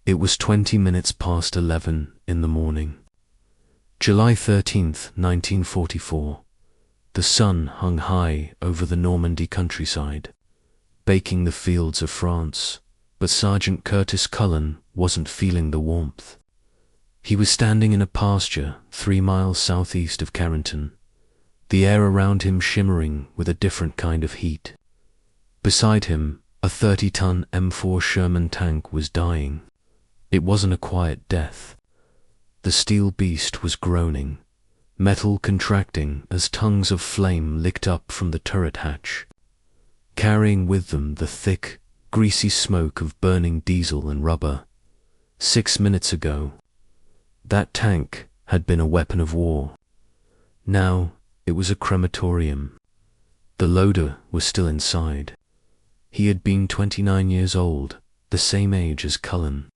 It was 20 minutes past 11 in the morning. July 13th, 1944. The sun hung high over the Normandy countryside, baking the fields of France, but Sergeant Curtis Cullen wasn't feeling the warmth. He was standing in a pasture 3 miles southeast of Carrington, the air around him shimmering with a different kind of heat. Beside him, a 30-ton M4 Sherman tank was dying. It wasn't a quiet death. The steel beast was groaning, metal contracting as tongues of flame licked up from the turret hatch, carrying with them the thick, greasy smoke of burning diesel and rubber. 6 minutes ago, that tank had been a weapon of war. Now it was a crematorium. The loader was still inside. He had been 29 years old, the same age as Cullen.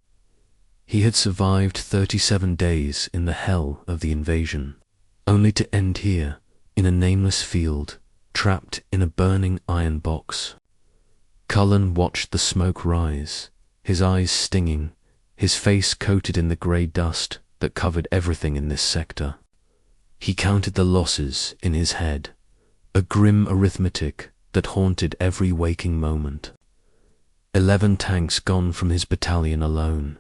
He had survived 37 days in the hell of the invasion, only to end here, in a nameless field, trapped in a burning iron box. Cullen watched the smoke rise, his eyes stinging, his face coated in the grey dust that covered everything in this sector. He counted the losses in his head, a grim arithmetic that haunted every waking moment. 11 tanks gone from his battalion alone.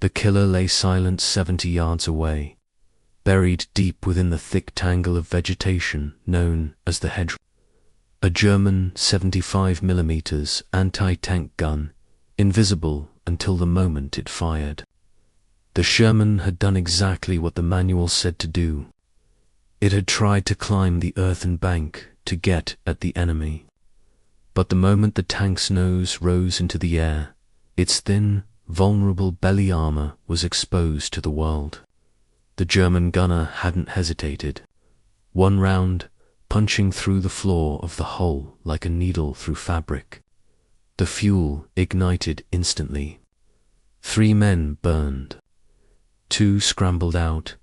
The killer lay silent 70 yards away, buried deep within the thick tangle of vegetation known as the hedgerows. A German 75mm anti-tank gun, invisible until the moment it fired. The Sherman had done exactly what the manual said to do. It had tried to climb the earthen bank to get at the enemy. But the moment the tank's nose rose into the air, its thin, vulnerable belly armor was exposed to the world. The German gunner hadn't hesitated. One round, punching through the floor of the hull like a needle through fabric. The fuel ignited instantly. 3 men burned. 2 scrambled out,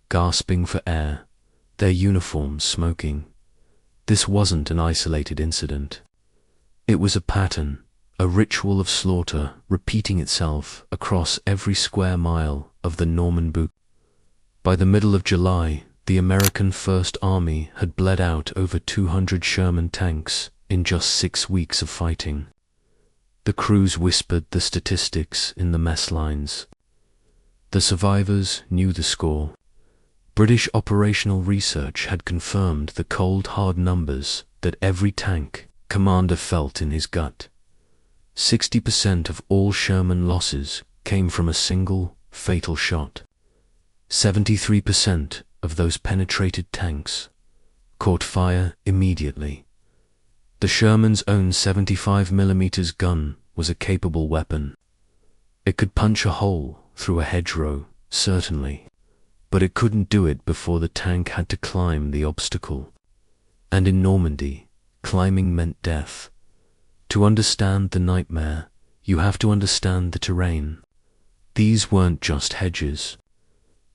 gasping for air, their uniforms smoking. This wasn't an isolated incident. It was a pattern, a ritual of slaughter repeating itself across every square mile of the Normandy Bocage. By the middle of July, the American First Army had bled out over 200 Sherman tanks in just 6 weeks of fighting. The crews whispered the statistics in the mess lines. The survivors knew the score. British operational research had confirmed the cold, hard numbers that every tank commander felt in his gut. 60% of all Sherman losses came from a single, fatal shot. 73% of those penetrated tanks caught fire immediately. The Sherman's own 75mm gun was a capable weapon. It could punch a hole through a hedgerow, certainly, but it couldn't do it before the tank had to climb the obstacle. And in Normandy, climbing meant death. To understand the nightmare, you have to understand the terrain. These weren't just hedges.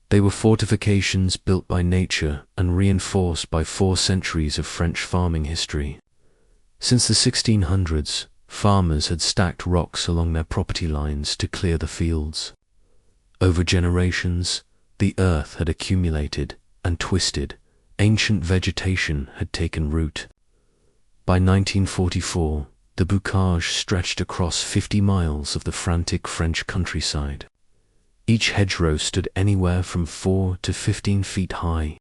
They were fortifications built by nature and reinforced by 4 centuries of French farming history. Since the 1600s, farmers had stacked rocks along their property lines to clear the fields. Over generations, the earth had accumulated and twisted. Ancient vegetation had taken root. By 1944, the Bocage stretched across 50 miles of the frantic French countryside. Each hedgerow stood anywhere from 4 to 15 feet high,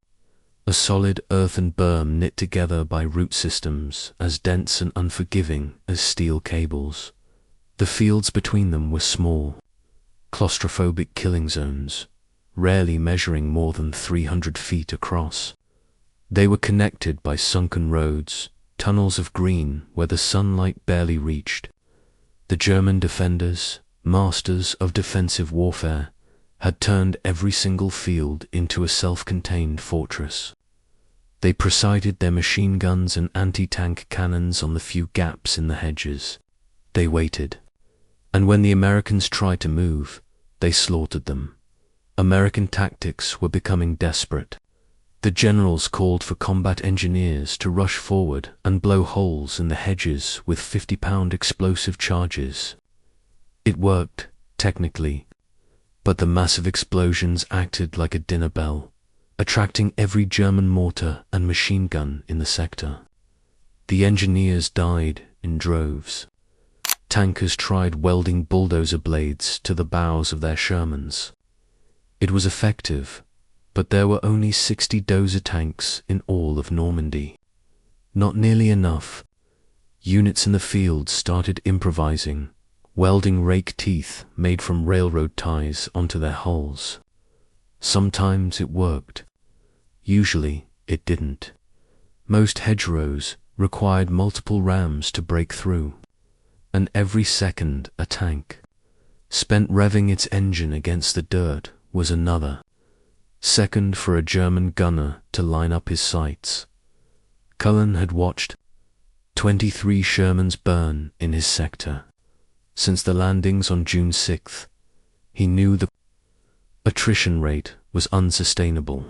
a solid earthen berm knit together by root systems as dense and unforgiving as steel cables. The fields between them were small, claustrophobic killing zones, rarely measuring more than 300 feet across. They were connected by sunken roads, tunnels of green where the sunlight barely reached. The German defenders, masters of defensive warfare, had turned every single field into a self-contained fortress. They presided their machine guns and anti-tank cannons on the few gaps in the hedges. They waited. And when the Americans tried to move, they slaughtered them. American tactics were becoming desperate. The generals called for combat engineers to rush forward and blow holes in the hedges with 50-pound explosive charges. It worked technically, but the massive explosions acted like a dinner bell, attracting every German mortar and machine gun in the sector. The engineers died in droves. Tankers tried welding bulldozer blades to the bows of their Shermans. It was effective, but there were only 60 dozer tanks in all of Normandy. Not nearly enough. Units in the field started improvising, welding rake teeth made from railroad ties onto their hulls. Sometimes it worked. Usually it didn't. Most hedgerows required multiple rams to break through, and every second a tank, spent revving its engine against the dirt, was another second for a German gunner to line up his sights. Cullen had watched 23 Shermans burn in his sector. Since the landings on June 6th, he knew the attrition rate was unsustainable.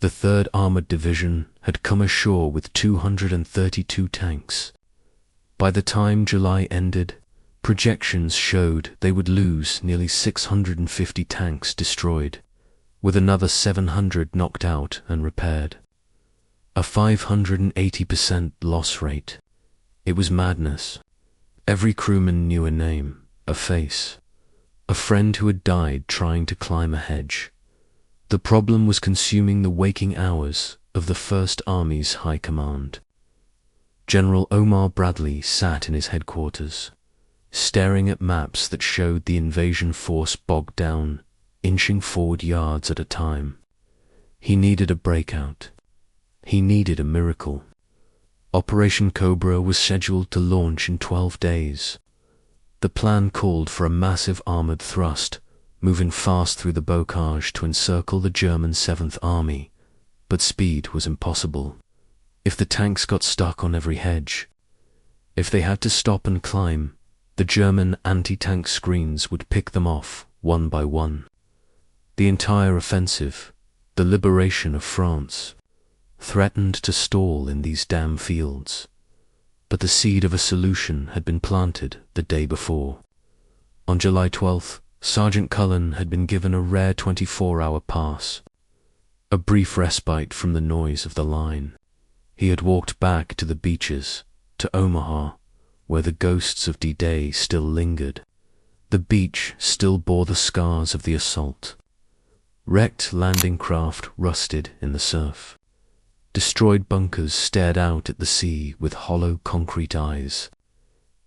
The 3rd Armored Division had come ashore with 232 tanks. By the time July ended, projections showed they would lose nearly 650 tanks destroyed, with another 700 knocked out and repaired. A 580% loss rate. It was madness. Every crewman knew a name, a face, a friend who had died trying to climb a hedge. The problem was consuming the waking hours of the First Army's high command. General Omar Bradley sat in his headquarters, staring at maps that showed the invasion force bogged down, inching forward yards at a time. He needed a breakout. He needed a miracle. Operation Cobra was scheduled to launch in 12 days. The plan called for a massive armored thrust, moving fast through the Bocage to encircle the German 7th Army, but speed was impossible. If the tanks got stuck on every hedge, if they had to stop and climb, the German anti-tank screens would pick them off one by one. The entire offensive, the liberation of France, threatened to stall in these damn fields. But the seed of a solution had been planted the day before. On July 12th, Sergeant Cullen had been given a rare 24-hour pass, a brief respite from the noise of the line. He had walked back to the beaches, to Omaha, where the ghosts of D-Day still lingered. The beach still bore the scars of the assault. Wrecked landing craft rusted in the surf. Destroyed bunkers stared out at the sea with hollow concrete eyes.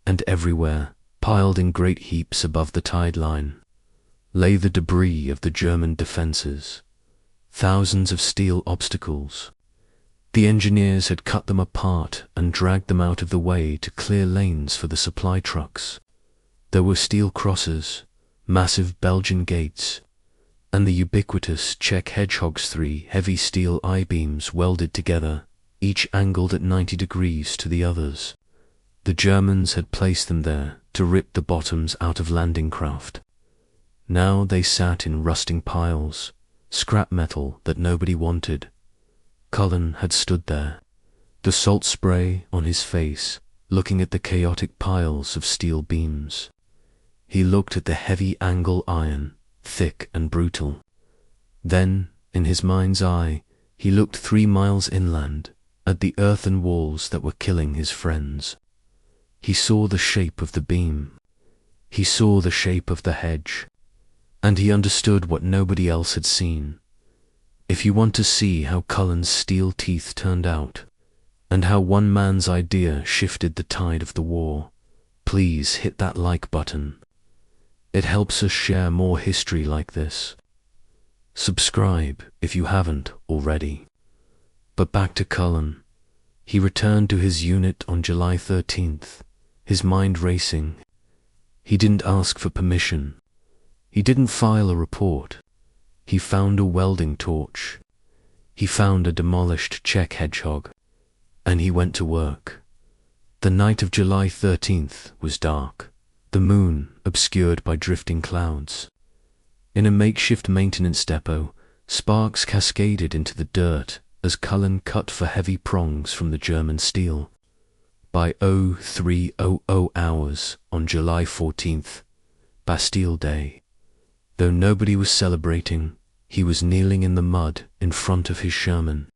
And everywhere, piled in great heaps above the tide line, lay the debris of the German defenses. Thousands of steel obstacles. The engineers had cut them apart and dragged them out of the way to clear lanes for the supply trucks. There were steel crosses, massive Belgian gates, and the ubiquitous Czech Hedgehogs 3 heavy steel I-beams welded together, each angled at 90 degrees to the others. The Germans had placed them there to rip the bottoms out of landing craft. Now they sat in rusting piles, scrap metal that nobody wanted. Cullen had stood there, the salt spray on his face, looking at the chaotic piles of steel beams. He looked at the heavy angle iron, thick and brutal. Then, in his mind's eye, he looked 3 miles inland, at the earthen walls that were killing his friends. He saw the shape of the beam. He saw the shape of the hedge. And he understood what nobody else had seen. If you want to see how Cullen's steel teeth turned out, and how one man's idea shifted the tide of the war, please hit that like button. It helps us share more history like this. Subscribe if you haven't already. But back to Cullen. He returned to his unit on July 13th, his mind racing. He didn't ask for permission. He didn't file a report. He found a welding torch. He found a demolished Czech hedgehog, and he went to work. The night of July 13th was dark, the moon obscured by drifting clouds. In a makeshift maintenance depot, sparks cascaded into the dirt as Cullen cut for heavy prongs from the German steel. By 0300 hours on July 14th, Bastille Day. Though nobody was celebrating, he was kneeling in the mud in front of his Sherman.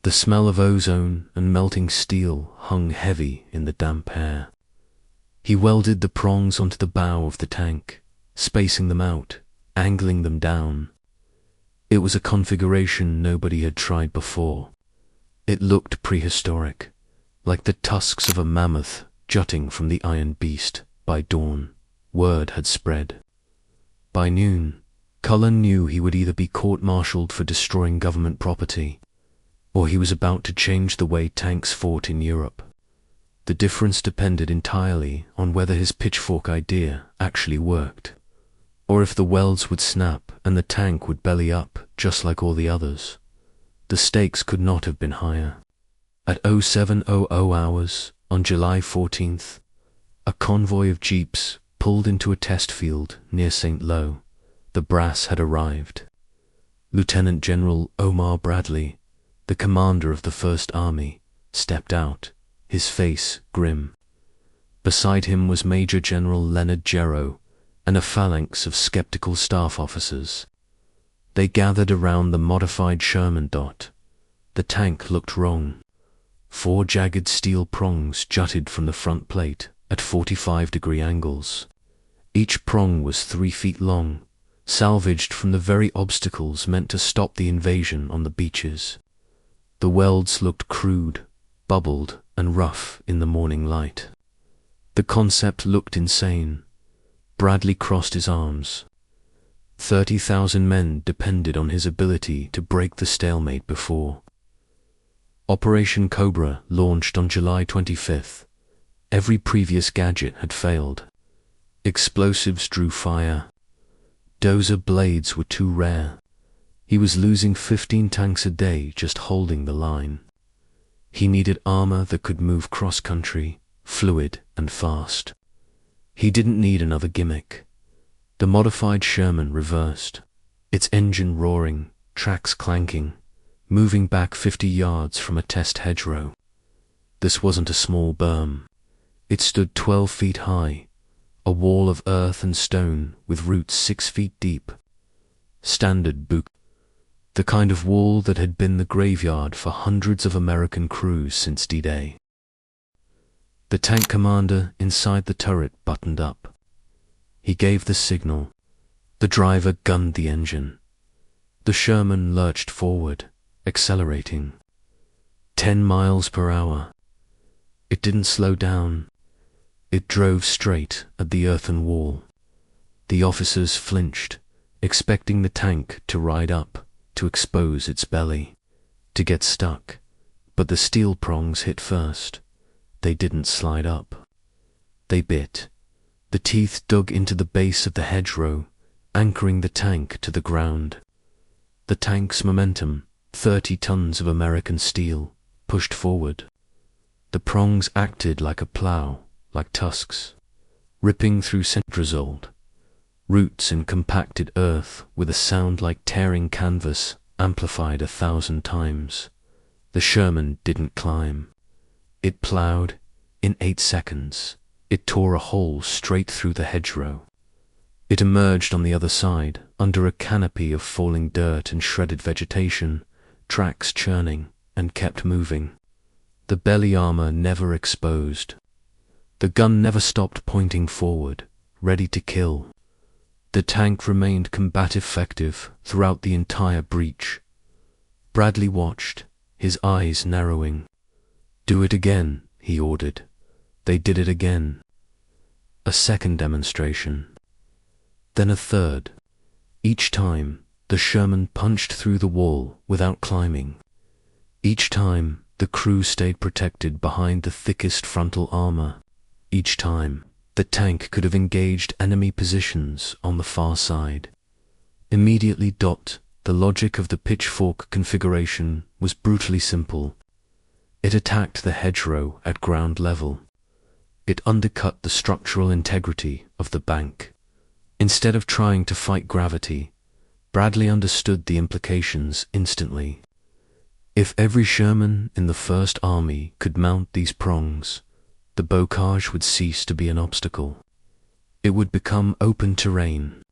The smell of ozone and melting steel hung heavy in the damp air. He welded the prongs onto the bow of the tank, spacing them out, angling them down. It was a configuration nobody had tried before. It looked prehistoric, like the tusks of a mammoth jutting from the iron beast. By dawn, word had spread. By noon, Cullen knew he would either be court-martialed for destroying government property, or he was about to change the way tanks fought in Europe. The difference depended entirely on whether his pitchfork idea actually worked, or if the welds would snap and the tank would belly up just like all the others. The stakes could not have been higher. At 0700 hours on July 14th, a convoy of jeeps pulled into a test field near St. Lo. The brass had arrived. Lieutenant General Omar Bradley, the commander of the First Army, stepped out, his face grim. Beside him was Major General Leonard Jarrow and a phalanx of skeptical staff officers. They gathered around the modified Sherman dot. The tank looked wrong. 4 jagged steel prongs jutted from the front plate at 45-degree angles. Each prong was 3 feet long, salvaged from the very obstacles meant to stop the invasion on the beaches. The welds looked crude, bubbled, and rough in the morning light. The concept looked insane. Bradley crossed his arms. 30,000 men depended on his ability to break the stalemate before. Operation Cobra launched on July 25th. Every previous gadget had failed. Explosives drew fire. Dozer blades were too rare. He was losing 15 tanks a day just holding the line. He needed armor that could move cross-country, fluid and fast. He didn't need another gimmick. The modified Sherman reversed, its engine roaring, tracks clanking, moving back 50 yards from a test hedgerow. This wasn't a small berm. It stood 12 feet high, a wall of earth and stone with roots 6 feet deep. Standard book. The kind of wall that had been the graveyard for hundreds of American crews since D-Day. The tank commander inside the turret buttoned up. He gave the signal. The driver gunned the engine. The Sherman lurched forward, accelerating. 10 miles per hour. It didn't slow down. It drove straight at the earthen wall. The officers flinched, expecting the tank to ride up, to expose its belly, to get stuck. But the steel prongs hit first. They didn't slide up. They bit. The teeth dug into the base of the hedgerow, anchoring the tank to the ground. The tank's momentum, 30 tons of American steel, pushed forward. The prongs acted like a plow, like tusks, ripping through centrozold, roots in compacted earth with a sound like tearing canvas amplified 1,000 times. The Sherman didn't climb. It plowed. In 8 seconds, it tore a hole straight through the hedgerow. It emerged on the other side, under a canopy of falling dirt and shredded vegetation, tracks churning, and kept moving. The belly armor never exposed. The gun never stopped pointing forward, ready to kill. The tank remained combative effective throughout the entire breach. Bradley watched, his eyes narrowing. "Do it again," he ordered. They did it again. A second demonstration. Then a third. Each time, the Sherman punched through the wall without climbing. Each time, the crew stayed protected behind the thickest frontal armor. Each time, the tank could have engaged enemy positions on the far side. Immediately. The logic of the pitchfork configuration was brutally simple. It attacked the hedgerow at ground level. It undercut the structural integrity of the bank. Instead of trying to fight gravity, Bradley understood the implications instantly. If every Sherman in the First Army could mount these prongs, the Bocage would cease to be an obstacle. It would become open terrain.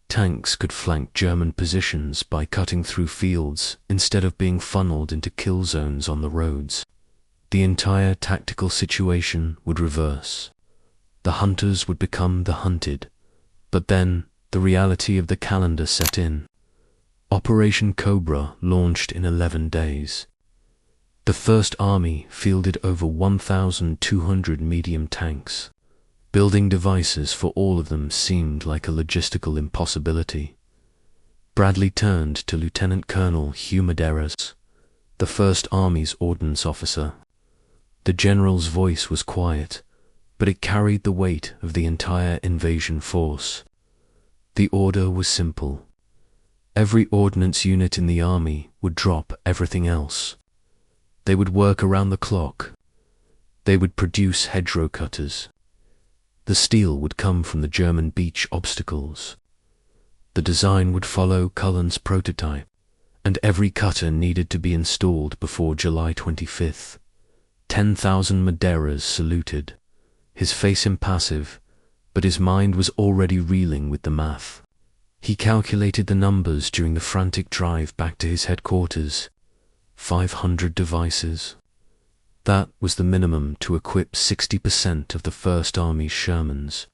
Tanks could flank German positions by cutting through fields instead of being funneled into kill zones on the roads. The entire tactical situation would reverse. The hunters would become the hunted. But then, the reality of the calendar set in. Operation Cobra launched in 11 days. The First Army fielded over 1,200 medium tanks. Building devices for all of them seemed like a logistical impossibility. Bradley turned to Lieutenant Colonel Hugh Medeiros, the First Army's ordnance officer. The general's voice was quiet, but it carried the weight of the entire invasion force. The order was simple. Every ordnance unit in the army would drop everything else. They would work around the clock. They would produce hedgerow cutters. The steel would come from the German beach obstacles. The design would follow Cullen's prototype, and every cutter needed to be installed before July 25th. 10,000 Medeiros saluted, his face impassive, but his mind was already reeling with the math. He calculated the numbers during the frantic drive back to his headquarters. 500 devices. That was the minimum to equip 60% of the First Army's Shermans.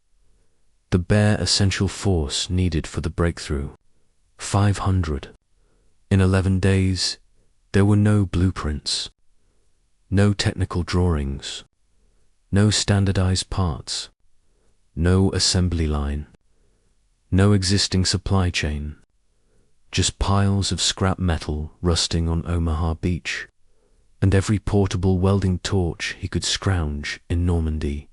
The bare essential force needed for the breakthrough. 500. In 11 days, there were no blueprints, no technical drawings, no standardized parts, no assembly line, no existing supply chain, just piles of scrap metal rusting on Omaha Beach, and every portable welding torch he could scrounge in Normandy.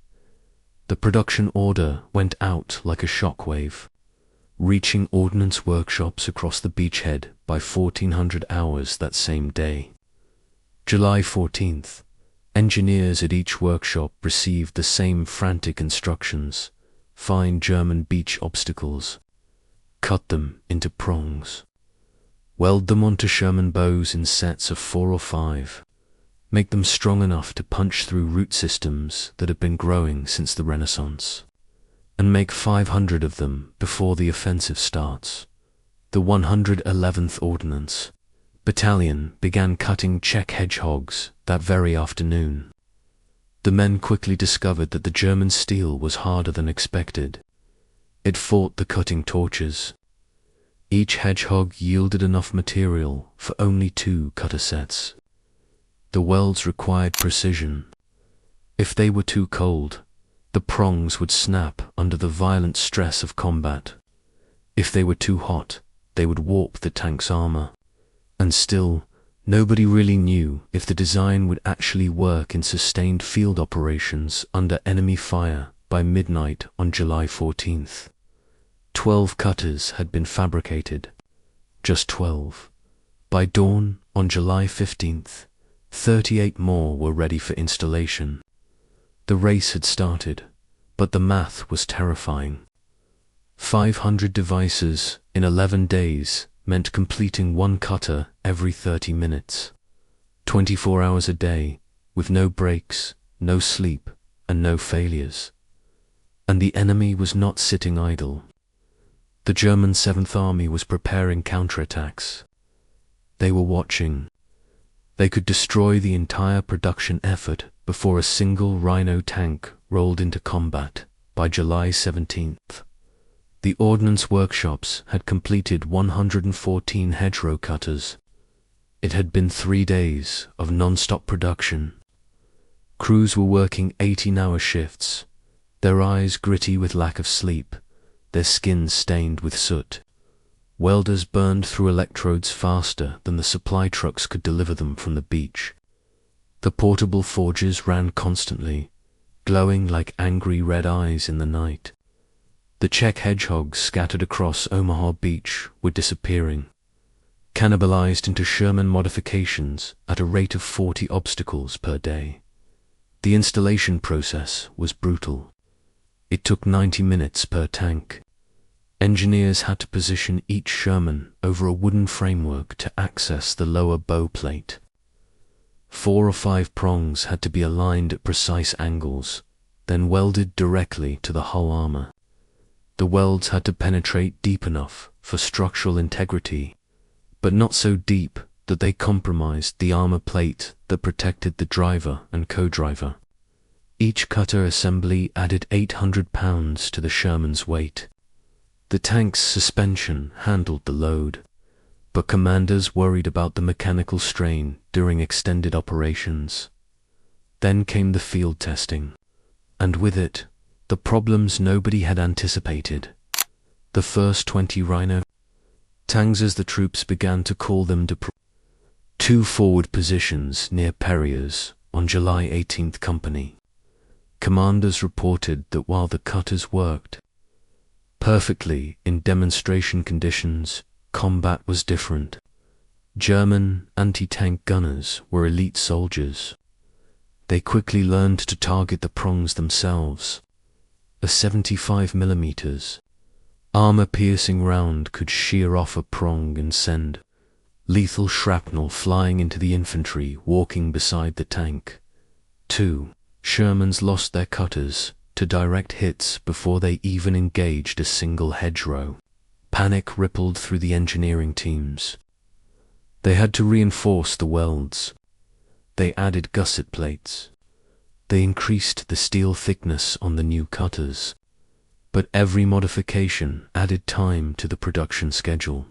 The production order went out like a shockwave, reaching ordnance workshops across the beachhead by 1400 hours that same day. July 14th, engineers at each workshop received the same frantic instructions: find German beach obstacles, cut them into prongs, weld them onto Sherman bows in sets of 4 or 5, make them strong enough to punch through root systems that have been growing since the Renaissance, and make 500 of them before the offensive starts. The 111th Ordnance Battalion began cutting Czech hedgehogs that very afternoon. The men quickly discovered that the German steel was harder than expected. It fought the cutting torches. Each hedgehog yielded enough material for only 2 cutter sets. The welds required precision. If they were too cold, the prongs would snap under the violent stress of combat. If they were too hot, they would warp the tank's armor. And still, nobody really knew if the design would actually work in sustained field operations under enemy fire by midnight on July 14th. 12 cutters had been fabricated. Just 12. By dawn on July 15th, 38 more were ready for installation. The race had started, but the math was terrifying. 500 devices in 11 days meant completing 1 cutter every 30 minutes. 24 hours a day, with no breaks, no sleep, and no failures. And the enemy was not sitting idle. The German 7th Army was preparing counterattacks. They were watching. They could destroy the entire production effort before a single Rhino tank rolled into combat by July 17th. The ordnance workshops had completed 114 hedgerow cutters. It had been 3 days of non-stop production. Crews were working 18-hour shifts, their eyes gritty with lack of sleep, their skins stained with soot. Welders burned through electrodes faster than the supply trucks could deliver them from the beach. The portable forges ran constantly, glowing like angry red eyes in the night. The Czech hedgehogs scattered across Omaha Beach were disappearing, cannibalized into Sherman modifications at a rate of 40 obstacles per day. The installation process was brutal. It took 90 minutes per tank. Engineers had to position each Sherman over a wooden framework to access the lower bow plate. 4 or 5 prongs had to be aligned at precise angles, then welded directly to the hull armor. The welds had to penetrate deep enough for structural integrity, but not so deep that they compromised the armor plate that protected the driver and co-driver. Each cutter assembly added 800 pounds to the Sherman's weight. The tank's suspension handled the load, but commanders worried about the mechanical strain during extended operations. Then came the field testing, and with it, the problems nobody had anticipated. The first 20 Rhino tanks, as the troops began to call them, deployed two forward positions near Perriers on July 18th Company. Commanders reported that while the cutters worked perfectly in demonstration conditions, combat was different. German anti-tank gunners were elite soldiers. They quickly learned to target the prongs themselves. A 75mm armor-piercing round could shear off a prong and send lethal shrapnel flying into the infantry walking beside the tank. 2. Shermans lost their cutters to direct hits before they even engaged a single hedgerow. Panic rippled through the engineering teams. They had to reinforce the welds. They added gusset plates. They increased the steel thickness on the new cutters. But every modification added time to the production schedule.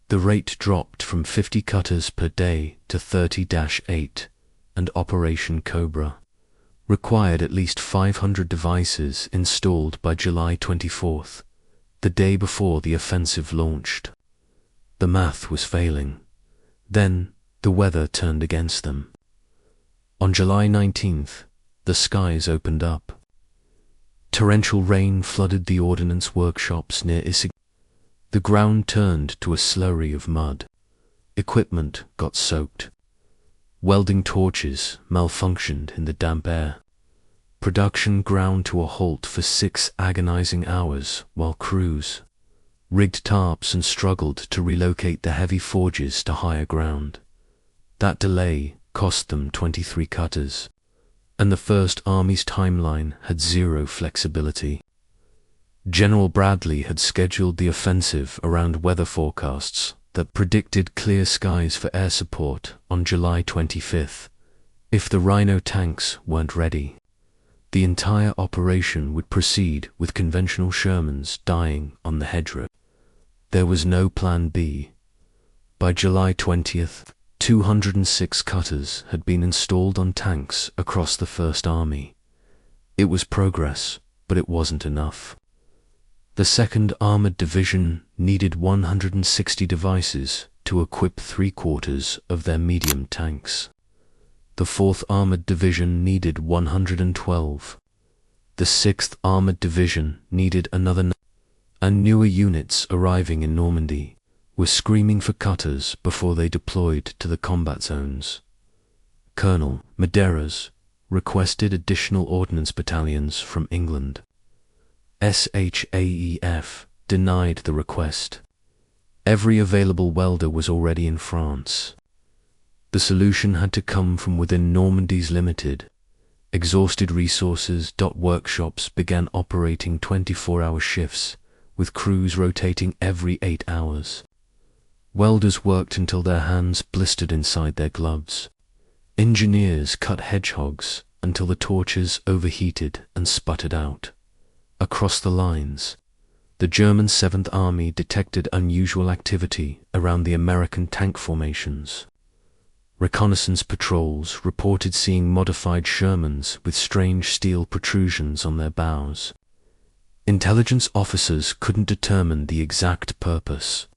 The rate dropped from 50 cutters per day to 30-8, and Operation Cobra required at least 500 devices installed by July 24th, the day before the offensive launched. The math was failing. Then the weather turned against them. On July 19th, the skies opened up. Torrential rain flooded the ordnance workshops near Isig. The ground turned to a slurry of mud. Equipment got soaked. Welding torches malfunctioned in the damp air. Production ground to a halt for 6 agonizing hours while crews rigged tarps and struggled to relocate the heavy forges to higher ground. That delay cost them 23 cutters, and the First Army's timeline had zero flexibility. General Bradley had scheduled the offensive around weather forecasts that predicted clear skies for air support on July 25th. If the Rhino tanks weren't ready, the entire operation would proceed with conventional Shermans dying on the hedgerow. There was no plan B. By July 20th, 206 cutters had been installed on tanks across the First Army. It was progress, but it wasn't enough. The 2nd Armored Division needed 160 devices to equip 3/4 of their medium tanks. The 4th Armored Division needed 112. The 6th Armored Division needed another 9, and newer units arriving in Normandy were screaming for cutters before they deployed to the combat zones. Colonel Medeiros requested additional ordnance battalions from England. SHAEF denied the request. Every available welder was already in France. The solution had to come from within Normandy's limited, exhausted resources. Workshops began operating 24-hour shifts, with crews rotating every 8 hours. Welders worked until their hands blistered inside their gloves. Engineers cut hedgehogs until the torches overheated and sputtered out. Across the lines, the German 7th Army detected unusual activity around the American tank formations. Reconnaissance patrols reported seeing modified Shermans with strange steel protrusions on their bows. Intelligence officers couldn't determine the exact purpose,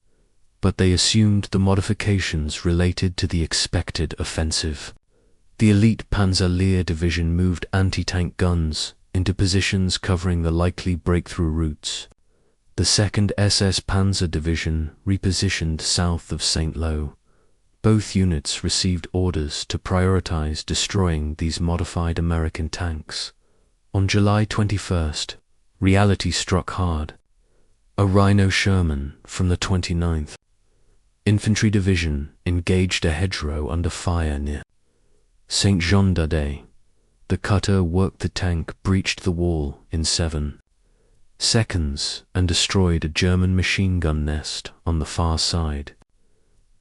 but they assumed the modifications related to the expected offensive. The elite Panzer Lehr division moved anti-tank guns into positions covering the likely breakthrough routes. The 2nd SS Panzer Division repositioned south of St. Lo. Both units received orders to prioritize destroying these modified American tanks. On July 21st, reality struck hard. A Rhino Sherman from the 29th Infantry Division engaged a hedgerow under fire near St. Jean d'Aude. The cutter worked the tank, breached the wall in 7 seconds and destroyed a German machine gun nest on the far side.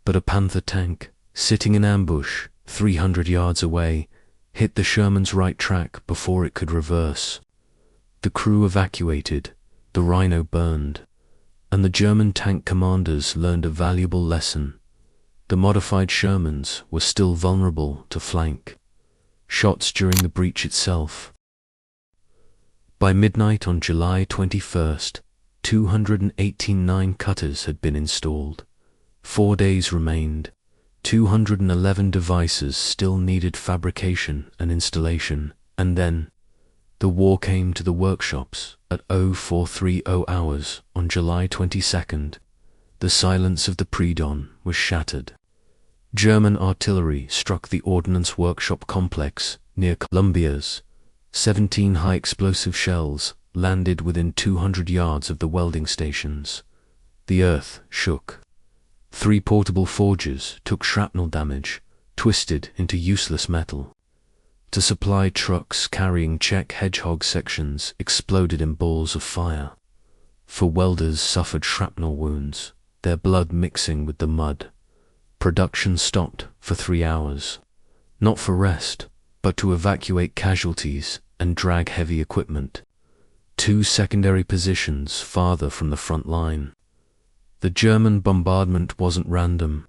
But a Panther tank, sitting in ambush 300 yards away, hit the Sherman's right track before it could reverse. The crew evacuated, the Rhino burned, and the German tank commanders learned a valuable lesson. The modified Shermans were still vulnerable to flank shots during the breach itself. By midnight on July 21st, 289 cutters had been installed. 4 days remained. 211 devices still needed fabrication and installation, and then the war came to the workshops at 0430 hours on July 22nd. The silence of the pre-dawn was shattered. German artillery struck the ordnance workshop complex near Columbia's. 17 high-explosive shells landed within 200 yards of the welding stations. The earth shook. 3 portable forges took shrapnel damage, twisted into useless metal. To supply trucks carrying Czech hedgehog sections exploded in balls of fire. 4 welders suffered shrapnel wounds, their blood mixing with the mud. Production stopped for 3 hours, not for rest, but to evacuate casualties and drag heavy equipment. 2 secondary positions farther from the front line. The German bombardment wasn't random.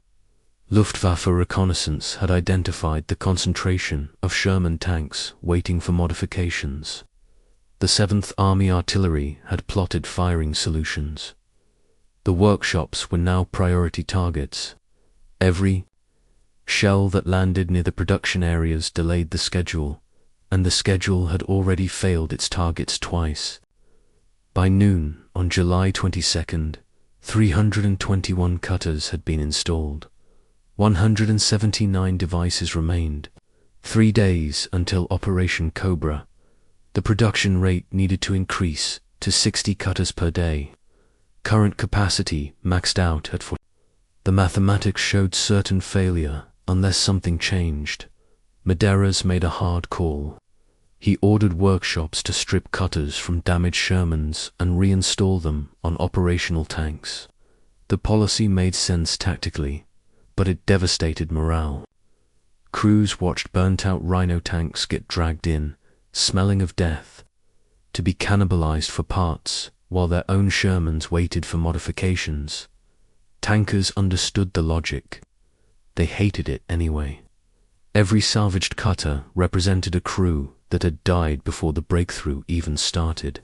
Luftwaffe reconnaissance had identified the concentration of Sherman tanks waiting for modifications. The 7th Army Artillery had plotted firing solutions. The workshops were now priority targets. Every shell that landed near the production areas delayed the schedule, and the schedule had already failed its targets twice. By noon on July 22nd, 321 cutters had been installed. 179 devices remained. 3 days until Operation Cobra. The production rate needed to increase to 60 cutters per day. Current capacity maxed out at 40. The mathematics showed certain failure unless something changed. Medeiros made a hard call. He ordered workshops to strip cutters from damaged Shermans and reinstall them on operational tanks. The policy made sense tactically, but it devastated morale. Crews watched burnt-out Rhino tanks get dragged in, smelling of death, to be cannibalized for parts, while their own Shermans waited for modifications. Tankers understood the logic. They hated it anyway. Every salvaged cutter represented a crew that had died before the breakthrough even started.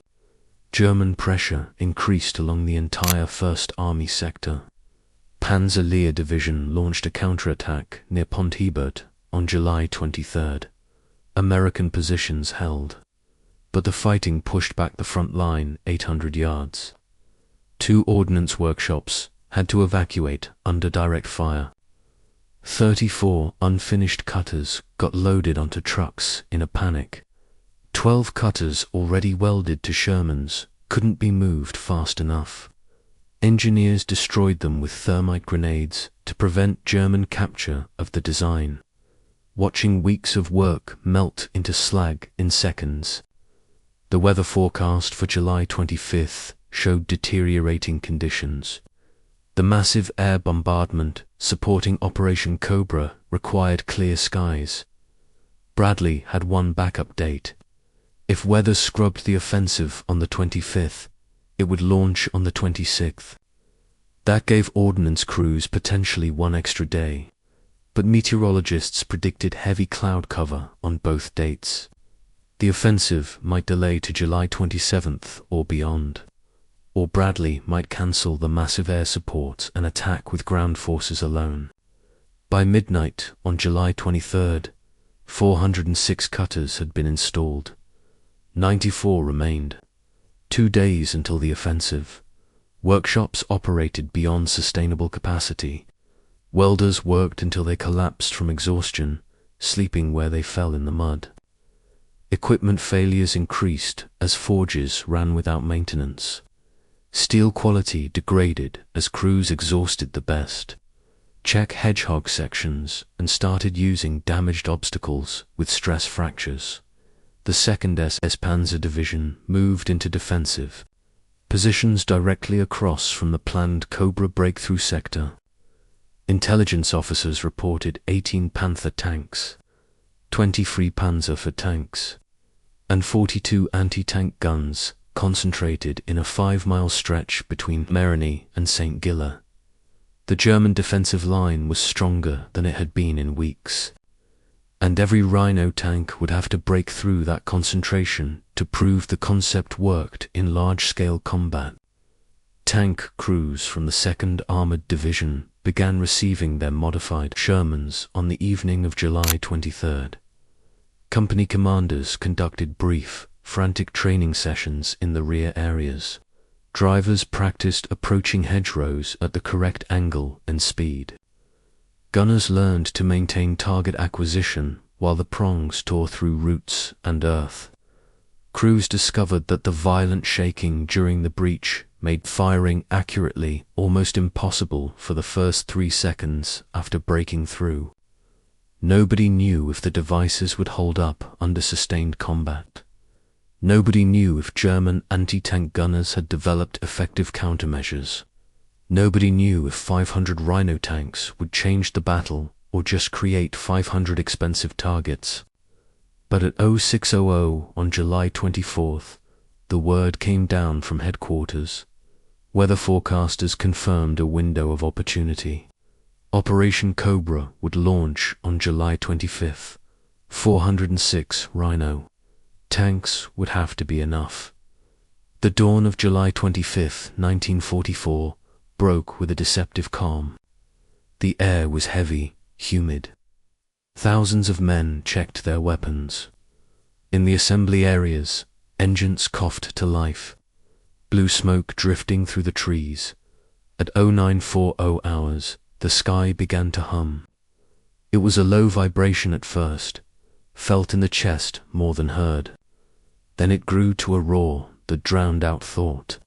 German pressure increased along the entire 1st Army sector. Panzer Lehr Division launched a counterattack near Pont Hebert on July 23rd. American positions held, but the fighting pushed back the front line 800 yards. 2 ordnance workshops had to evacuate under direct fire. 34 unfinished cutters got loaded onto trucks in a panic. 12 cutters already welded to Shermans couldn't be moved fast enough. Engineers destroyed them with thermite grenades to prevent German capture of the design, watching weeks of work melt into slag in seconds. The weather forecast for July 25th showed deteriorating conditions. The massive air bombardment supporting Operation Cobra required clear skies. Bradley had one backup date. If weather scrubbed the offensive on the 25th, it would launch on the 26th. That gave ordnance crews potentially 1 extra day, but meteorologists predicted heavy cloud cover on both dates. The offensive might delay to July 27th or beyond, or Bradley might cancel the massive air support and attack with ground forces alone. By midnight on July 23rd, 406 cutters had been installed. 94 remained. 2 days until the offensive. Workshops operated beyond sustainable capacity. Welders worked until they collapsed from exhaustion, sleeping where they fell in the mud. Equipment failures increased as forges ran without maintenance. Steel quality degraded as crews exhausted the best. Czech hedgehog sections and started using damaged obstacles with stress fractures. The 2nd SS Panzer Division moved into defensive. positions directly across from the planned Cobra breakthrough sector. Intelligence officers reported 18 Panther tanks, 23 Panzer tanks, and 42 anti-tank guns concentrated in a 5-mile stretch between Marigny and St. Gilles. The German defensive line was stronger than it had been in weeks, and every Rhino tank would have to break through that concentration to prove the concept worked in large-scale combat. Tank crews from the 2nd Armored Division began receiving their modified Shermans on the evening of July 23rd. Company commanders conducted brief, frantic training sessions in the rear areas. Drivers practiced approaching hedgerows at the correct angle and speed. Gunners learned to maintain target acquisition while the prongs tore through roots and earth. Crews discovered that the violent shaking during the breach made firing accurately almost impossible for the first 3 seconds after breaking through. Nobody knew if the devices would hold up under sustained combat. Nobody knew if German anti-tank gunners had developed effective countermeasures. Nobody knew if 500 Rhino tanks would change the battle or just create 500 expensive targets. But at 0600 on July 24th, the word came down from headquarters. Weather forecasters confirmed a window of opportunity. Operation Cobra would launch on July 25th. 406 Rhino tanks would have to be enough. The dawn of July 25th, 1944, broke with a deceptive calm. The air was heavy, humid. Thousands of men checked their weapons. In the assembly areas, engines coughed to life. Blue smoke drifting through the trees. At 0940 hours, the sky began to hum. It was a low vibration at first, felt in the chest more than heard. Then it grew to a roar that drowned out thought.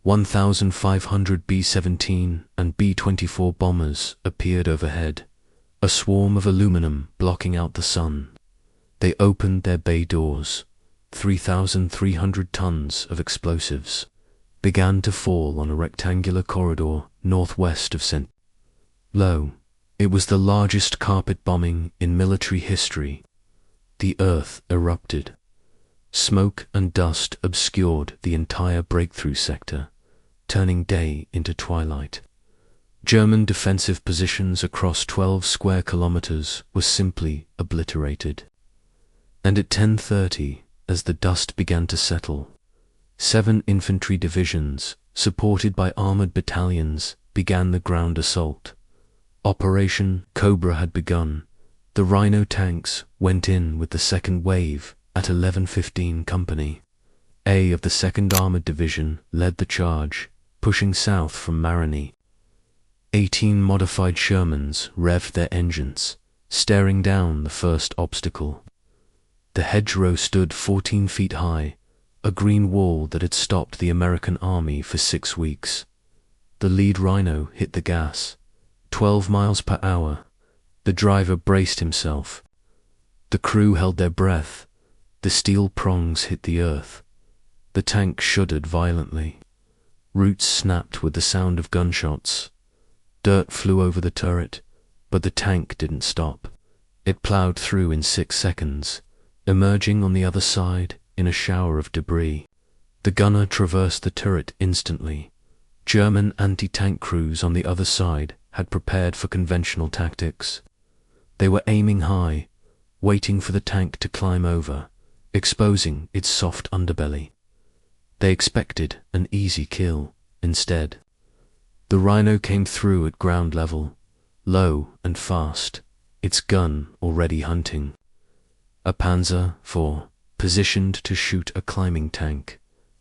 1,500 B-17 and B-24 bombers appeared overhead, a swarm of aluminum blocking out the sun. They opened their bay doors. 3,300 tons of explosives began to fall on a rectangular corridor northwest of St. Lo, it was the largest carpet bombing in military history. The earth erupted. Smoke and dust obscured the entire breakthrough sector, turning day into twilight. German defensive positions across 12 square kilometers were simply obliterated. And at 10:30, as the dust began to settle, 7 infantry divisions, supported by armored battalions, began the ground assault. Operation Cobra had begun. The Rhino tanks went in with the second wave at 11:15 Company A of the 2nd Armored Division led the charge, pushing south from Marigny. 18 modified Shermans revved their engines, staring down the first obstacle. The hedgerow stood 14 feet high, a green wall that had stopped the American army for 6 weeks. The lead Rhino hit the gas. 12 miles per hour. The driver braced himself. The crew held their breath. The steel prongs hit the earth. The tank shuddered violently. Roots snapped with the sound of gunshots. Dirt flew over the turret, but the tank didn't stop. It plowed through in 6 seconds, emerging on the other side in a shower of debris. The gunner traversed the turret instantly. German anti-tank crews on the other side had prepared for conventional tactics. They were aiming high, waiting for the tank to climb over, exposing its soft underbelly. They expected an easy kill. Instead, the Rhino came through at ground level, low and fast, its gun already hunting. A Panzer IV, positioned to shoot a climbing tank,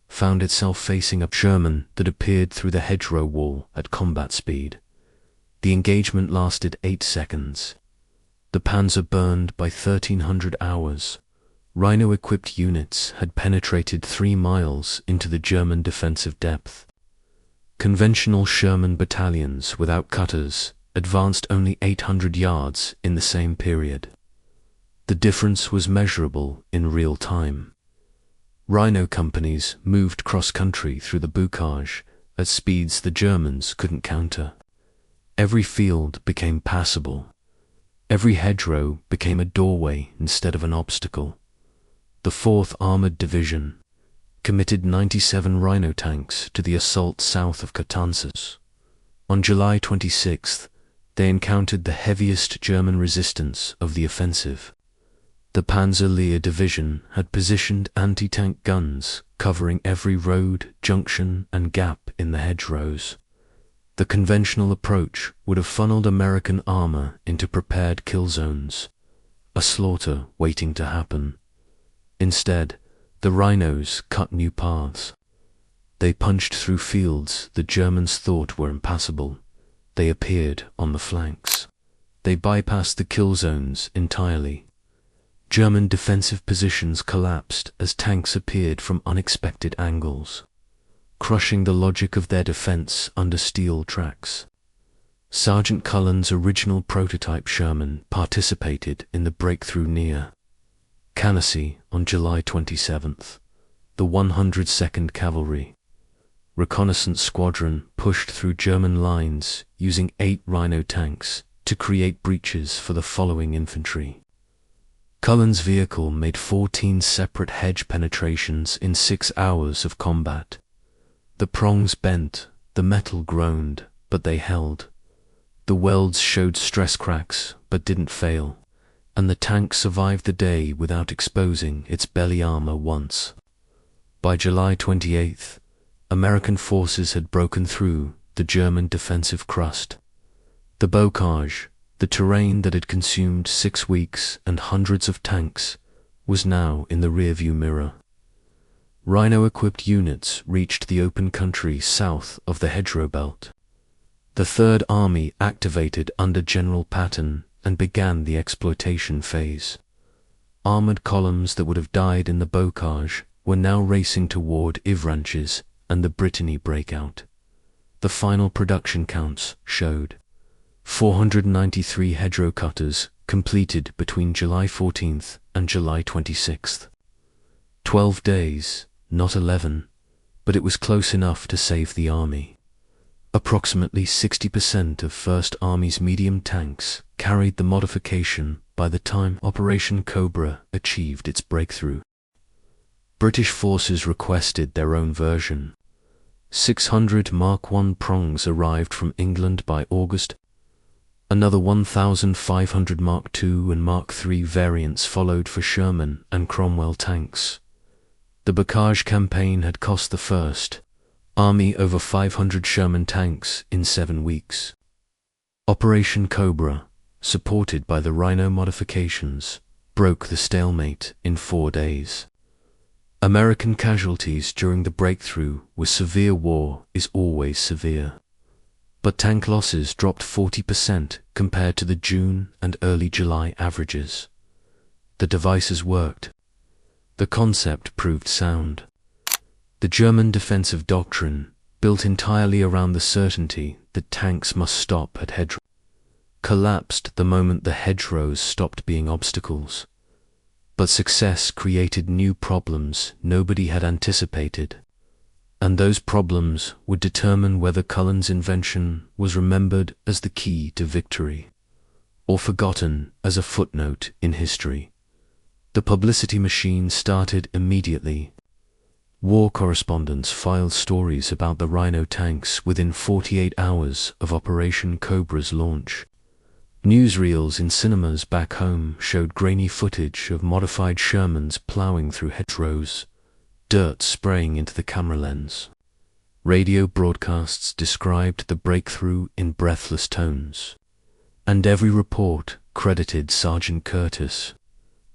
found itself facing a Sherman that appeared through the hedgerow wall at combat speed. The engagement lasted 8 seconds. The Panzer burned by 1,300 hours. Rhino-equipped units had penetrated 3 miles into the German defensive depth. Conventional Sherman battalions without cutters advanced only 800 yards in the same period. The difference was measurable in real time. Rhino companies moved cross-country through the Bocage at speeds the Germans couldn't counter. Every field became passable. Every hedgerow became a doorway instead of an obstacle. The 4th Armored Division committed 97 Rhino tanks to the assault south of Coutances. On July 26th, they encountered the heaviest German resistance of the offensive. The Panzer-Lehr Division had positioned anti-tank guns covering every road, junction, and gap in the hedgerows. The conventional approach would have funneled American armor into prepared kill zones, a slaughter waiting to happen. Instead, the Rhinos cut new paths. They punched through fields the Germans thought were impassable. They appeared on the flanks. They bypassed the kill zones entirely. German defensive positions collapsed as tanks appeared from unexpected angles, crushing the logic of their defense under steel tracks. Sergeant Cullen's original prototype Sherman participated in the breakthrough near Cannassy on July 27th. The 102nd Cavalry Reconnaissance Squadron pushed through German lines using 8 Rhino tanks to create breaches for the following infantry. Cullen's vehicle made 14 separate hedge penetrations in 6 hours of combat. The prongs bent, the metal groaned, but they held. The welds showed stress cracks, but didn't fail, and the tank survived the day without exposing its belly armor once. By July 28th, American forces had broken through the German defensive crust. The Bocage, the terrain that had consumed 6 weeks and hundreds of tanks, was now in the rearview mirror. Rhino-equipped units reached the open country south of the hedgerow belt. The Third Army activated under General Patton and began the exploitation phase. Armored columns that would have died in the Bocage were now racing toward Ivranches and the Brittany breakout. The final production counts showed 493 hedgerow cutters completed between July 14th and July 26th. 12 days, not 11, but it was close enough to save the Army. Approximately 60% of First Army's medium tanks carried the modification by the time Operation Cobra achieved its breakthrough. British forces requested their own version. 600 Mark I prongs arrived from England by August. Another 1,500 Mark II and Mark III variants followed for Sherman and Cromwell tanks. The Bocage campaign had cost the First Army over 500 Sherman tanks in 7 weeks. Operation Cobra, supported by the Rhino modifications, broke the stalemate in 4 days. American casualties during the breakthrough were severe. War is always severe. But tank losses dropped 40% compared to the June and early July averages. The devices worked. The concept proved sound. The German defensive doctrine, built entirely around the certainty that tanks must stop at hedgerows, collapsed the moment the hedgerows stopped being obstacles. But success created new problems nobody had anticipated, and those problems would determine whether Cullen's invention was remembered as the key to victory, or forgotten as a footnote in history. The publicity machine started immediately. War correspondents filed stories about the Rhino tanks within 48 hours of Operation Cobra's launch. Newsreels in cinemas back home showed grainy footage of modified Shermans plowing through hedgerows, dirt spraying into the camera lens. Radio broadcasts described the breakthrough in breathless tones, and every report credited Sergeant Curtis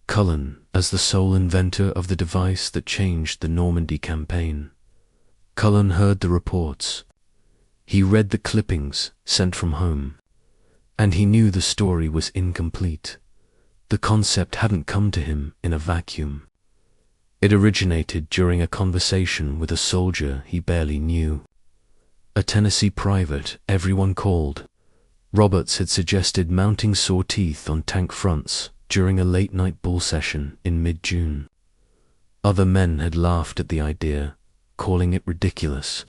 Cullen as the sole inventor of the device that changed the Normandy campaign. Cullen heard the reports. He read the clippings sent from home, and he knew the story was incomplete. The concept hadn't come to him in a vacuum. It originated during a conversation with a soldier he barely knew. A Tennessee private everyone called. Roberts had suggested mounting saw teeth on tank fronts during a late-night bull session in mid-June. Other men had laughed at the idea, calling it ridiculous.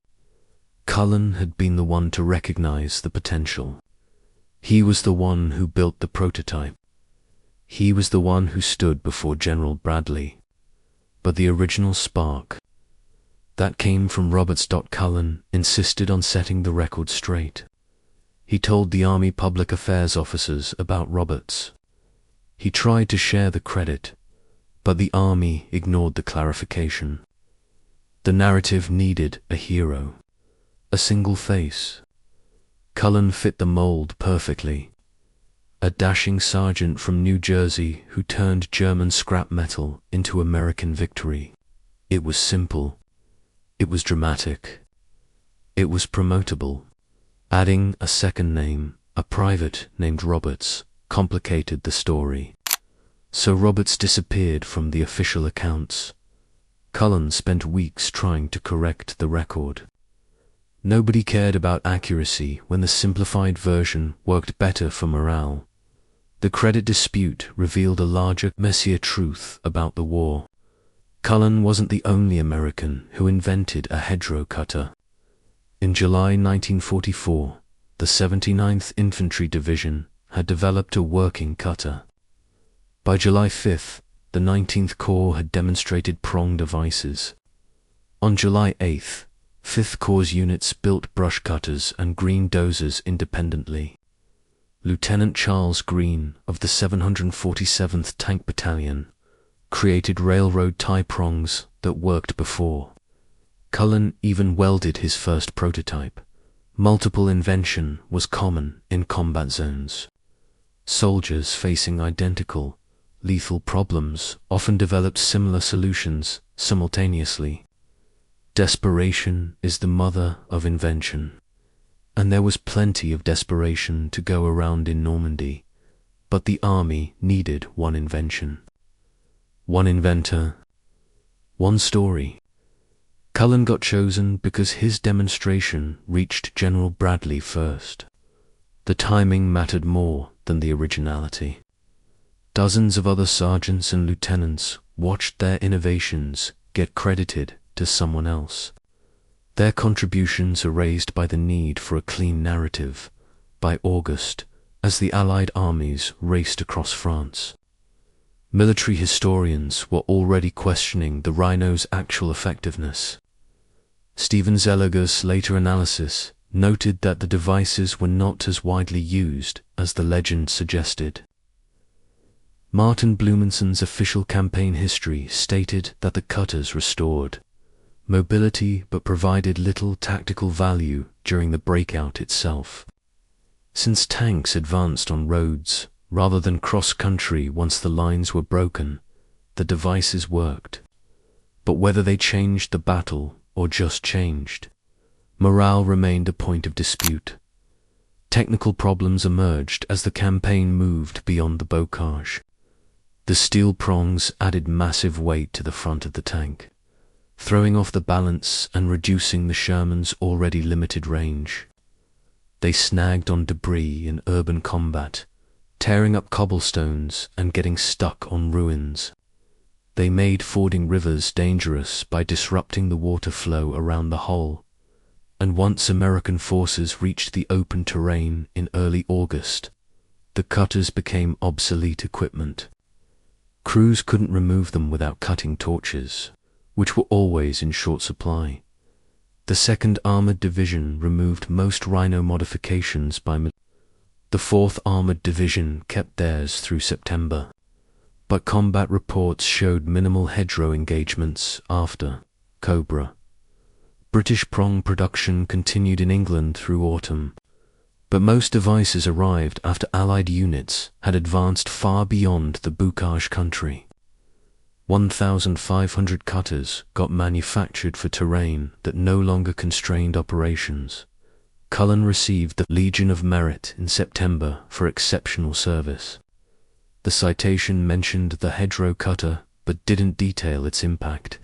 Cullen had been the one to recognize the potential. He was the one who built the prototype. He was the one who stood before General Bradley. But the original spark, that came from Roberts. Cullen insisted on setting the record straight. He told the Army public affairs officers about Roberts. He tried to share the credit, but the Army ignored the clarification. The narrative needed a hero, a single face. Cullen fit the mold perfectly. A dashing sergeant from New Jersey who turned German scrap metal into American victory. It was simple. It was dramatic. It was promotable. Adding a second name, a private named Roberts, complicated the story. So Roberts disappeared from the official accounts. Cullen spent weeks trying to correct the record. Nobody cared about accuracy when the simplified version worked better for morale. The credit dispute revealed a larger, messier truth about the war. Cullen wasn't the only American who invented a hedgerow cutter. In July 1944, the 79th Infantry Division had developed a working cutter. By July 5th, the 19th Corps had demonstrated prong devices. On July 8th, 5th Corps units built brush cutters and green dozers independently. Lieutenant Charles Green of the 747th Tank Battalion created railroad tie prongs that worked before. Cullen even welded his first prototype. Multiple invention was common in combat zones. Soldiers facing identical, lethal problems often developed similar solutions simultaneously. Desperation is the mother of invention. And there was plenty of desperation to go around in Normandy, but the Army needed one invention. One inventor, one story. Cullen got chosen because his demonstration reached General Bradley first. The timing mattered more than the originality. Dozens of other sergeants and lieutenants watched their innovations get credited to someone else. Their contributions erased by the need for a clean narrative by August as the Allied armies raced across France. Military historians were already questioning the rhino's actual effectiveness. Stephen Zelliger's later analysis noted that the devices were not as widely used as the legend suggested. Martin Blumenson's official campaign history stated that the cutters restored mobility but provided little tactical value during the breakout itself. Since tanks advanced on roads rather than cross-country once the lines were broken, the devices worked. But whether they changed the battle or just changed, morale remained a point of dispute. Technical problems emerged as the campaign moved beyond the Bocage. The steel prongs added massive weight to the front of the tank, throwing off the balance and reducing the Sherman's already limited range. They snagged on debris in urban combat, tearing up cobblestones and getting stuck on ruins. They made fording rivers dangerous by disrupting the water flow around the hull, and once American forces reached the open terrain in early August, the cutters became obsolete equipment. Crews couldn't remove them without cutting torches, which were always in short supply. The 2nd Armored Division removed most Rhino modifications by the 4th Armored Division kept theirs through September, but combat reports showed minimal hedgerow engagements after Cobra. British prong production continued in England through autumn, but most devices arrived after Allied units had advanced far beyond the Bocage country. 1,500 cutters got manufactured for terrain that no longer constrained operations. Cullen received the Legion of Merit in September for exceptional service. The citation mentioned the hedgerow cutter but didn't detail its impact.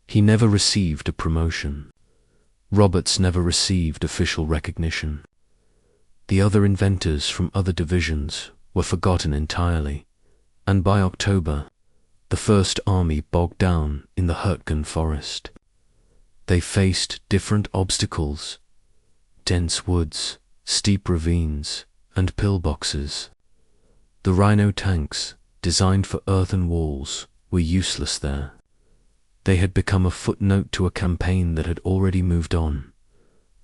He never received a promotion. Roberts never received official recognition. The other inventors from other divisions were forgotten entirely, and by October, the First Army bogged down in the Hurtgen forest. They faced different obstacles: dense woods, steep ravines, and pillboxes. The Rhino tanks, designed for earthen walls, were useless there. They had become a footnote to a campaign that had already moved on.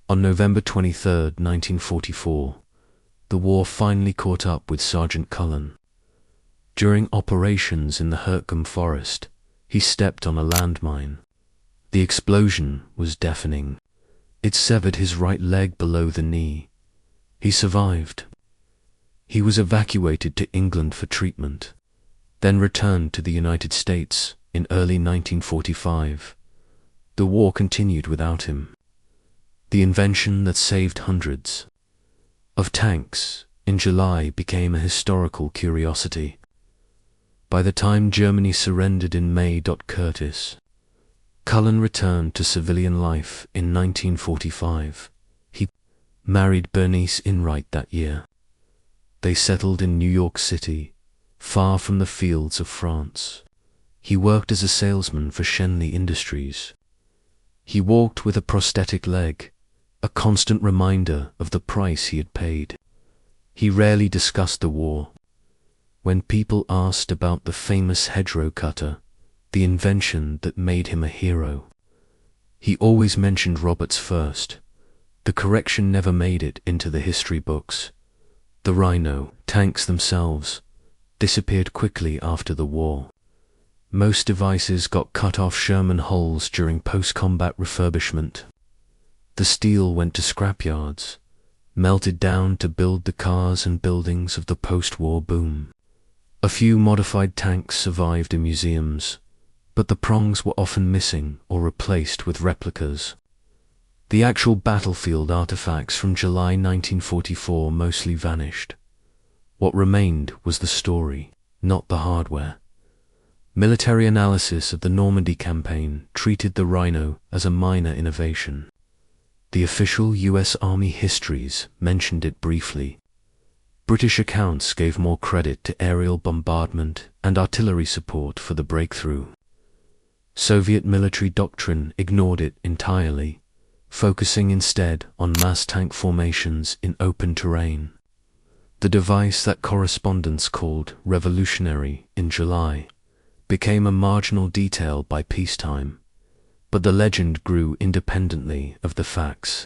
On November 23, 1944, the war finally caught up with Sergeant Cullen. During operations in the Hurtgen forest, he stepped on a landmine. The explosion was deafening. It severed his right leg below the knee. He survived. He was evacuated to England for treatment, then returned to the United States in early 1945. The war continued without him. The invention that saved hundreds of tanks in July became a historical curiosity. By the time Germany surrendered in May, Curtis Cullen returned to civilian life in 1945. He married Bernice Inright that year. They settled in New York City, far from the fields of France. He worked as a salesman for Schenley Industries. He walked with a prosthetic leg, a constant reminder of the price he had paid. He rarely discussed the war. When people asked about the famous hedgerow cutter, the invention that made him a hero, he always mentioned Roberts first. The correction never made it into the history books. The Rhino tanks themselves disappeared quickly after the war. Most devices got cut off Sherman hulls during post-combat refurbishment. The steel went to scrapyards, melted down to build the cars and buildings of the post-war boom. A few modified tanks survived in museums, but the prongs were often missing or replaced with replicas. The actual battlefield artifacts from July 1944 mostly vanished. What remained was the story, not the hardware. Military analysis of the Normandy campaign treated the Rhino as a minor innovation. The official US Army histories mentioned it briefly. British accounts gave more credit to aerial bombardment and artillery support for the breakthrough. Soviet military doctrine ignored it entirely, focusing instead on mass tank formations in open terrain. The device that correspondents called revolutionary in July became a marginal detail by peacetime, but the legend grew independently of the facts.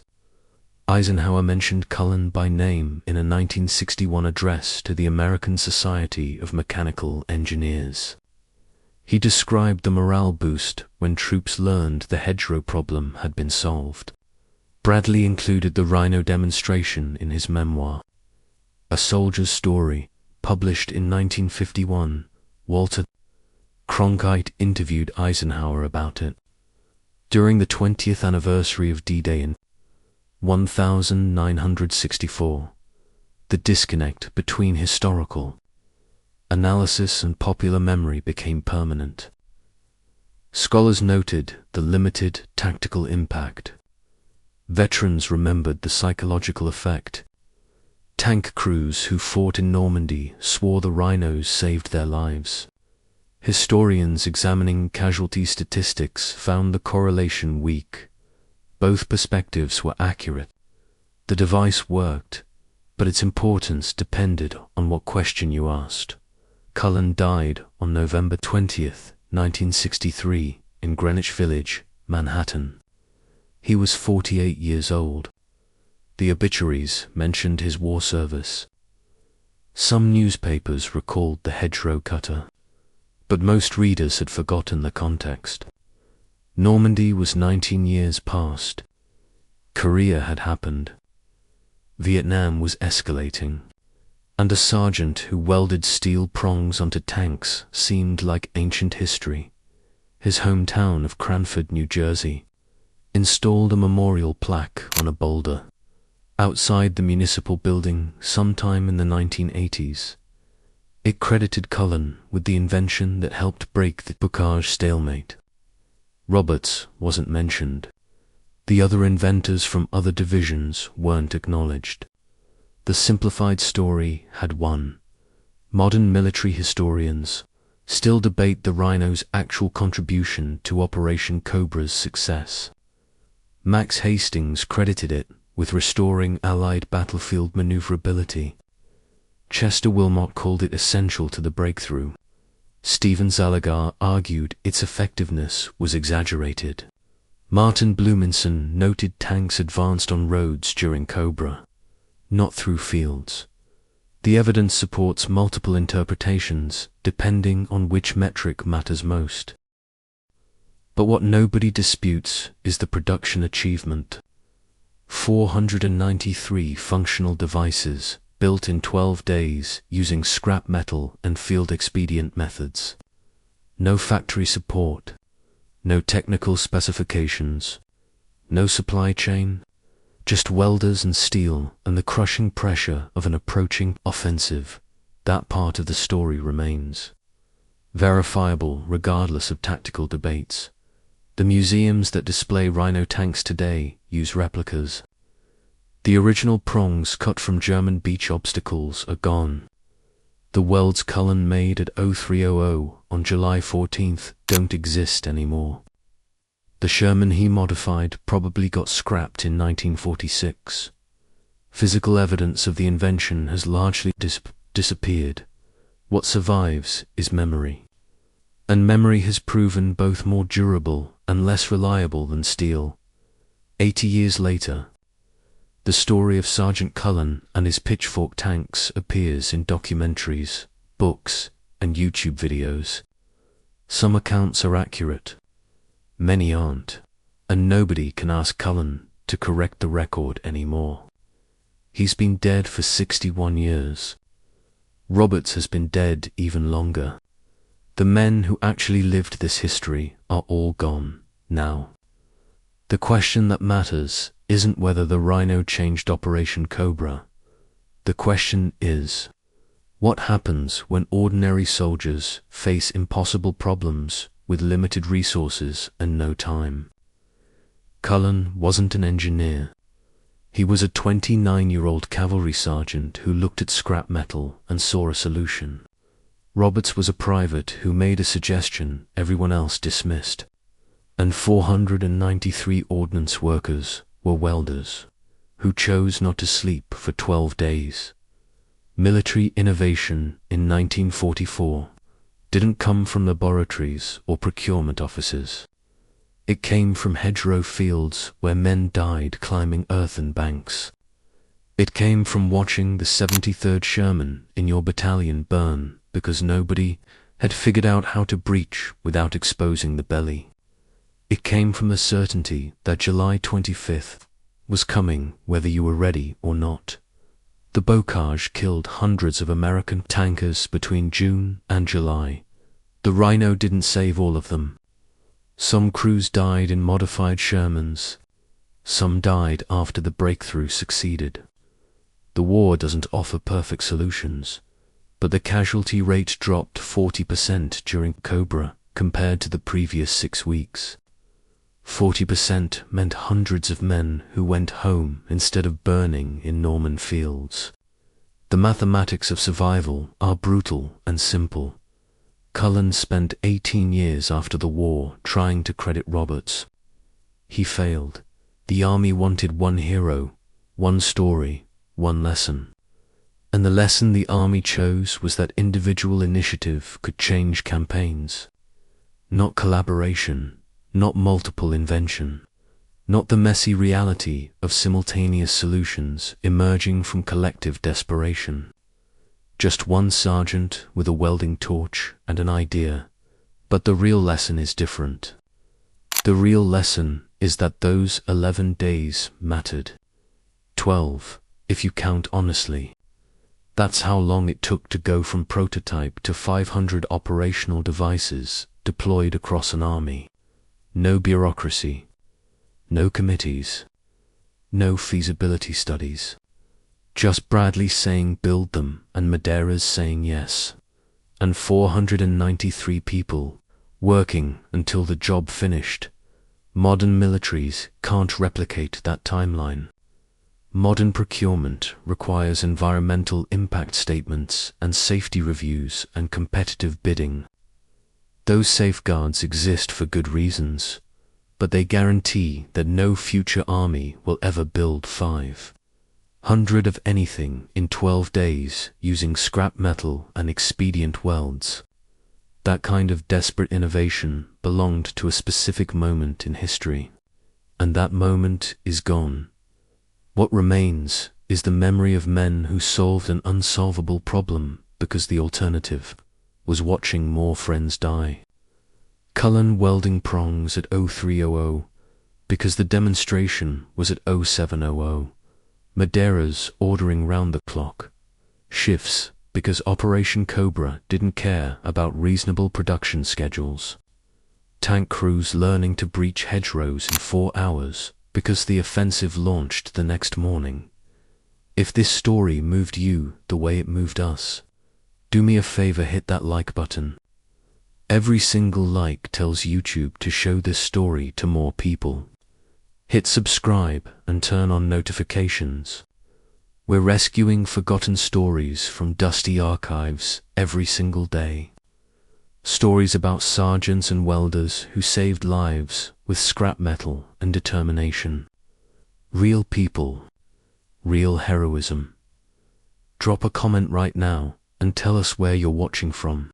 Eisenhower mentioned Cullen by name in a 1961 address to the American Society of Mechanical Engineers. He described the morale boost when troops learned the hedgerow problem had been solved. Bradley included the Rhino demonstration in his memoir, A Soldier's Story, published in 1951. Walter Cronkite interviewed Eisenhower about it. During the 20th anniversary of D-Day in 1964, the disconnect between historical analysis and popular memory became permanent. Scholars noted the limited tactical impact. Veterans remembered the psychological effect. Tank crews who fought in Normandy swore the Rhinos saved their lives. Historians examining casualty statistics found the correlation weak. Both perspectives were accurate. The device worked, but its importance depended on what question you asked. Cullen died on November 20th, 1963, in Greenwich Village, Manhattan. He was 48 years old. The obituaries mentioned his war service. Some newspapers recalled the hedgerow cutter, but most readers had forgotten the context. Normandy was 19 years past. Korea had happened. Vietnam was escalating, and a sergeant who welded steel prongs onto tanks seemed like ancient history. His hometown of Cranford, New Jersey, installed a memorial plaque on a boulder outside the municipal building sometime in the 1980s. It credited Cullen with the invention that helped break the Bocage stalemate. Roberts wasn't mentioned. The other inventors from other divisions weren't acknowledged. The simplified story had won. Modern military historians still debate the Rhino's actual contribution to Operation Cobra's success. Max Hastings credited it with restoring Allied battlefield maneuverability. Chester Wilmot called it essential to the breakthrough. Stephen Zalagar argued its effectiveness was exaggerated. Martin Blumenson noted tanks advanced on roads during Cobra, not through fields. The evidence supports multiple interpretations, depending on which metric matters most. But what nobody disputes is the production achievement. 493 functional devices, built in 12 days using scrap metal and field expedient methods. No factory support, no technical specifications, no supply chain, just welders and steel and the crushing pressure of an approaching offensive. That part of the story remains verifiable regardless of tactical debates. The museums that display Rhino tanks today use replicas. The original prongs cut from German beach obstacles are gone. The welds Cullen made at 0300 on July 14th don't exist anymore. The Sherman he modified probably got scrapped in 1946. Physical evidence of the invention has largely disappeared. What survives is memory. And memory has proven both more durable and less reliable than steel. 80 years later, the story of Sergeant Cullen and his pitchfork tanks appears in documentaries, books, and YouTube videos. Some accounts are accurate, many aren't, and nobody can ask Cullen to correct the record anymore. He's been dead for 61 years. Roberts has been dead even longer. The men who actually lived this history are all gone now. The question that matters isn't whether the Rhino changed Operation Cobra. The question is, what happens when ordinary soldiers face impossible problems with limited resources and no time? Cullen wasn't an engineer. He was a 29-year-old cavalry sergeant who looked at scrap metal and saw a solution. Roberts was a private who made a suggestion everyone else dismissed. And 493 ordnance workers were welders, who chose not to sleep for 12 days. Military innovation in 1944 didn't come from laboratories or procurement offices. It came from hedgerow fields where men died climbing earthen banks. It came from watching the 73rd Sherman in your battalion burn because nobody had figured out how to breach without exposing the belly. It came from the certainty that July 25th was coming whether you were ready or not. The Bocage killed hundreds of American tankers between June and July. The Rhino didn't save all of them. Some crews died in modified Shermans. Some died after the breakthrough succeeded. The war doesn't offer perfect solutions, but the casualty rate dropped 40% during Cobra compared to the previous 6 weeks. 40% meant hundreds of men who went home instead of burning in Norman fields. The mathematics of survival are brutal and simple. Cullen spent 18 years after the war trying to credit Roberts. He failed. The army wanted one hero, one story, one lesson. And the lesson the army chose was that individual initiative could change campaigns. Not collaboration, not multiple invention, not the messy reality of simultaneous solutions emerging from collective desperation. Just one sergeant with a welding torch and an idea, but the real lesson is different. The real lesson is that those 11 days mattered. 12, if you count honestly. That's how long it took to go from prototype to 500 operational devices deployed across an army. No bureaucracy, no committees, no feasibility studies. Just Bradley saying build them and Madera's saying yes. And 493 people working until the job finished. Modern militaries can't replicate that timeline. Modern procurement requires environmental impact statements and safety reviews and competitive bidding. Those safeguards exist for good reasons, but they guarantee that no future army will ever build 500 of anything in 12 days using scrap metal and expedient welds. That kind of desperate innovation belonged to a specific moment in history, and that moment is gone. What remains is the memory of men who solved an unsolvable problem because the alternative was watching more friends die. Cullen welding prongs at 0300 because the demonstration was at 0700. Madeiras ordering round the clock shifts because Operation Cobra didn't care about reasonable production schedules. Tank crews learning to breach hedgerows in 4 hours because the offensive launched the next morning. If this story moved you the way it moved us, do me a favor, hit that like button. Every single like tells YouTube to show this story to more people. Hit subscribe and turn on notifications. We're rescuing forgotten stories from dusty archives every single day. Stories about sergeants and welders who saved lives with scrap metal and determination. Real people, real heroism. Drop a comment right now and tell us where you're watching from.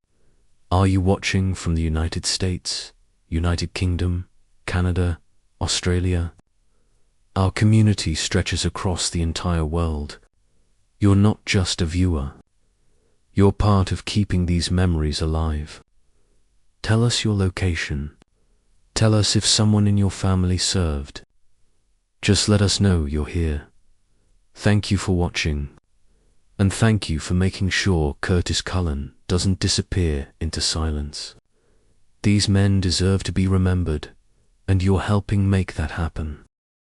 Are you watching from the United States, United Kingdom, Canada, Australia? Our community stretches across the entire world. You're not just a viewer. You're part of keeping these memories alive. Tell us your location. Tell us if someone in your family served. Just let us know you're here. Thank you for watching. And thank you for making sure Curtis Cullen doesn't disappear into silence. These men deserve to be remembered, and you're helping make that happen.